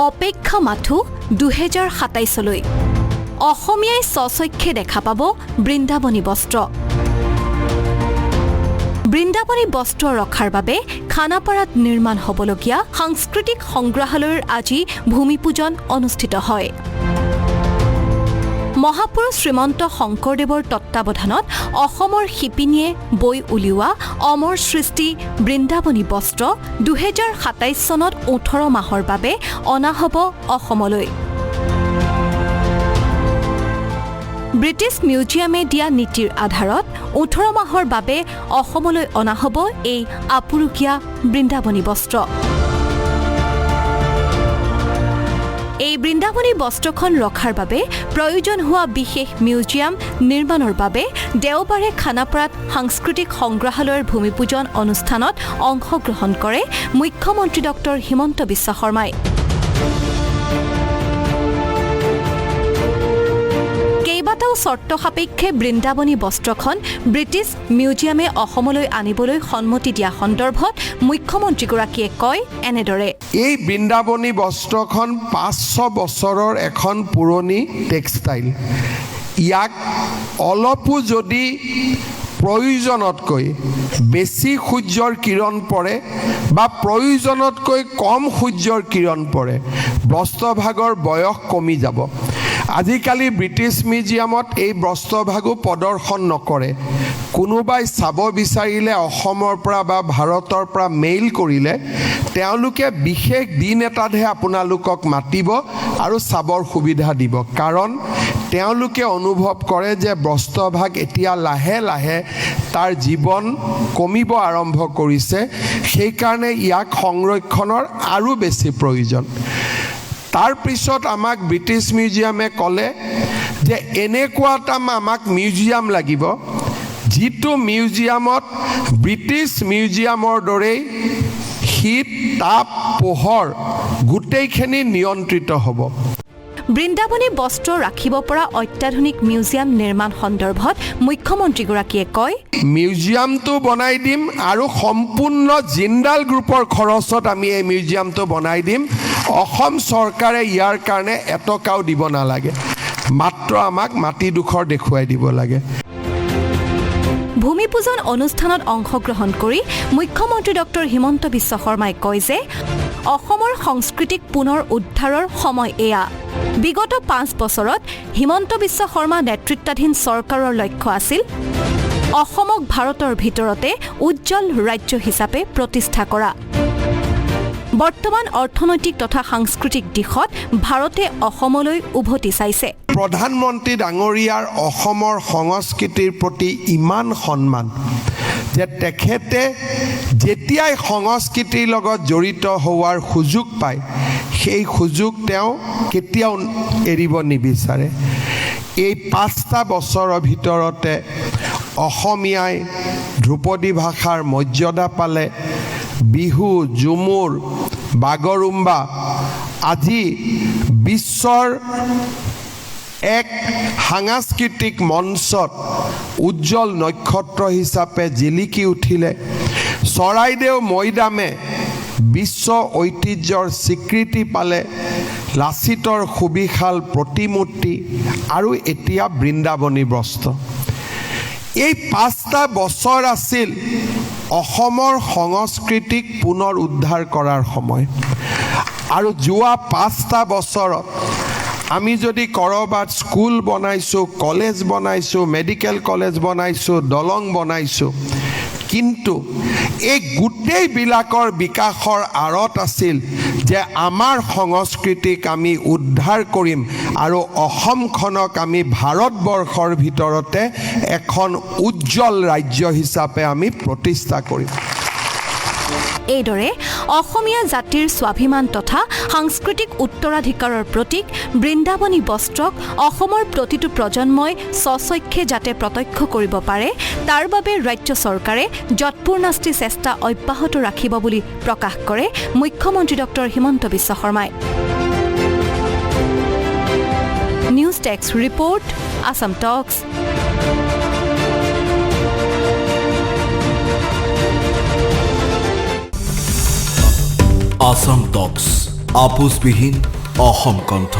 অপেক্ষা মাথো 2027লৈ অসমীয়াই স্বচক্ষে দেখা পাব বৃন্দাবনী বস্ত্ৰ। বৃন্দাবনী বস্ত্ৰ ৰখাৰ বাবে খানাপাৰাত নিৰ্মাণ হ'বলগীয়া সাংস্কৃতিক সংগ্ৰহালয়ৰ আজি ভূমিপূজন অনুষ্ঠিত হয়। মহাপুৰুষ শ্ৰীমন্ত শংকৰদেৱৰ তত্বাৱধানত অসমৰ শিপিনীয়ে বৈ উলিওৱা অমৰ সৃষ্টি বৃন্দাবনী বস্ত্ৰ 2027 চনত 18 মাহৰ বাবে অনা হ'ব অসমলৈ। ব্ৰিটিছ মিউজিয়ামে দিয়া নীতিৰ আধাৰত 18 মাহৰ বাবে অসমলৈ অনা হ'ব এই আপুৰুগীয়া বৃন্দাবনী বস্ত্ৰ। এই বৃন্দাবনী বস্ত্ৰখন ৰখাৰ বাবে প্ৰয়োজন হোৱা বিশেষ মিউজিয়াম নিৰ্মাণৰ বাবে দেওবাৰে খানাপাৰাত সাংস্কৃতিক সংগ্ৰহালয়ৰ ভূমিপূজন অনুষ্ঠানত অংশগ্ৰহণ কৰে মুখ্যমন্ত্ৰী ডক্টৰ হিমন্ত বিশ্ব শৰ্মাই। কেইবাটাও চৰ্ত সাপেক্ষে বৃন্দাবনী বস্ত্ৰখন ব্ৰিটিছ মিউজিয়ামে অসমলৈ আনিবলৈ সন্মতি দিয়া সন্দৰ্ভত মুখ্যমন্ত্ৰীগৰাকীয়ে কয় এনেদৰে। এই বৃন্দাবনী বস্ত্ৰখন 500 বছৰৰ এখন পুৰণি টেক্সটাইল। ইয়াক অলপো যদি প্ৰয়োজনতকৈ বেছি সূৰ্যৰ কিৰণ পৰে বা প্ৰয়োজনতকৈ কম সূৰ্যৰ কিৰণ পৰে বস্ত্ৰভাগৰ বয়স কমি যাব। আজিকালি ব্ৰিটিছ মিউজিয়ামত এই বস্ত্ৰভাগো প্ৰদৰ্শন নকৰে। কোনোবাই চাব বিচাৰিলে অসমৰ পৰা বা ভাৰতৰ পৰা মেইল কৰিলে তেওঁলোকে বিশেষ দিন এটাতহে আপোনালোকক মাতিব আৰু চাবৰ সুবিধা দিব। কাৰণ তেওঁলোকে অনুভৱ কৰে যে বস্ত্ৰভাগ এতিয়া লাহে লাহে তাৰ জীৱন কমিব আৰম্ভ কৰিছে, সেইকাৰণে ইয়াক সংৰক্ষণৰ আৰু বেছি প্ৰয়োজন। তাৰ পিছত আমাক ব্ৰিটিছ মিউজিয়ামে ক'লে যে এনেকুৱা এটা আমাক মিউজিয়াম লাগিব যিটো মিউজিয়ামত ব্ৰিটিছ মিউজিয়ামৰ দৰেই শীত তাপ পোহৰ গোটেইখিনি নিয়ন্ত্ৰিত হ'ব। বৃন্দাবনী বস্ত্ৰ ৰাখিব পৰা অত্যাধুনিক মিউজিয়াম নিৰ্মাণ সন্দৰ্ভত মুখ্যমন্ত্ৰীগৰাকীয়ে কয়, মিউজিয়ামটো বনাই দিম আৰু সম্পূৰ্ণ জিন্দাল গ্ৰুপৰ খৰচত আমি এই মিউজিয়ামটো বনাই দিম। অসম চৰকাৰে ইয়াৰ কাৰণে এটকাও দিব নালাগে, মাত্ৰ আমাক মাটিডোখৰ দেখুৱাই দিব লাগে। ভূমিপূজন অনুষ্ঠানত অংশগ্ৰহণ কৰি মুখ্যমন্ত্ৰী ডক্টৰ হিমন্ত বিশ্ব শৰ্মাই কয় যে অসমৰ সংস্কৃতিক পুনৰ উদ্ধাৰৰ সময় এয়া। বিগত 5 বছৰত হিমন্ত বিশ্ব শৰ্মা নেতৃত্বাধীন চৰকাৰৰ লক্ষ্য আছিল অসমক ভাৰতৰ ভিতৰতে উজ্জ্বল ৰাজ্য হিচাপে প্ৰতিষ্ঠা কৰা। বৰ্তমান অৰ্থনৈতিক তথা সাংস্কৃতিক দিশত ভাৰতে অসমলৈ উভতি চাইছে। প্ৰধানমন্ত্ৰী ডাঙৰীয়াৰ অসমৰ সংস্কৃতিৰ প্ৰতি ইমান সন্মান যে তেখেতে যেতিয়াই সংস্কৃতিৰ লগত জড়িত হোৱাৰ সুযোগ পায় সেই সুযোগ তেওঁ কেতিয়াও এৰিব নিবিচাৰে। এই 5টা বছৰৰ ভিতৰতে অসমীয়াই ধ্ৰুপদী ভাষাৰ মৰ্যাদা পালে, বিহু, ঝুমুৰ, বাগৰুম্বা আজি বিশ্বৰ এক সাংস্কৃতিক মঞ্চত উজ্জ্বল নক্ষত্ৰ হিচাপে জিলিকি উঠিলে। চৰাইদেউ মৈদামে বিশ্ব ঐতিহ্যৰ স্বীকৃতি পালে। লাচিতৰ সুবিশাল প্ৰতিমূৰ্তি আৰু এতিয়া বৃন্দাবনী বস্ত্ৰ। এই 5টা বছৰ আছিল অসমৰ সংস্কৃতিক পুনৰ উদ্ধাৰ কৰাৰ সময়। আৰু যোৱা 5টা বছৰত আমি যদি ক'ৰবাত স্কুল বনাইছোঁ, কলেজ বনাইছোঁ, মেডিকেল কলেজ বনাইছোঁ, দলং বনাইছোঁ, কিন্তু এই গোটেইবিলাকৰ বিকাশৰ আঁৰত আছিল যে আমাৰ সংস্কৃতিক আমি উদ্ধাৰ কৰিম আৰু অসমখনক আমি ভাৰতবৰ্ষৰ ভিতৰতে এখন উজ্জ্বল ৰাজ্য হিচাপে আমি প্ৰতিষ্ঠা কৰিম। এইদৰে অসমীয়া জাতিৰ স্বাভিমান তথা সাংস্কৃতিক উত্তৰাধিকাৰৰ প্ৰতীক বৃন্দাবনী বস্ত্ৰক অসমৰ প্ৰতিটো প্ৰজন্মই স্বচক্ষে যাতে প্ৰত্যক্ষ কৰিব পাৰে তাৰ বাবে ৰাজ্য চৰকাৰে যৎপূৰ্ণাস্তি চেষ্টা অব্যাহত ৰাখিব বুলি প্ৰকাশ কৰে মুখ্যমন্ত্ৰী ডক্টৰ হিমন্ত বিশ্ব শৰ্মাই। নিউজ ডেস্ক ৰিপৰ্ট, আসাম টক্স। Assam Talks. আপোচবিহীন অসম কণ্ঠ।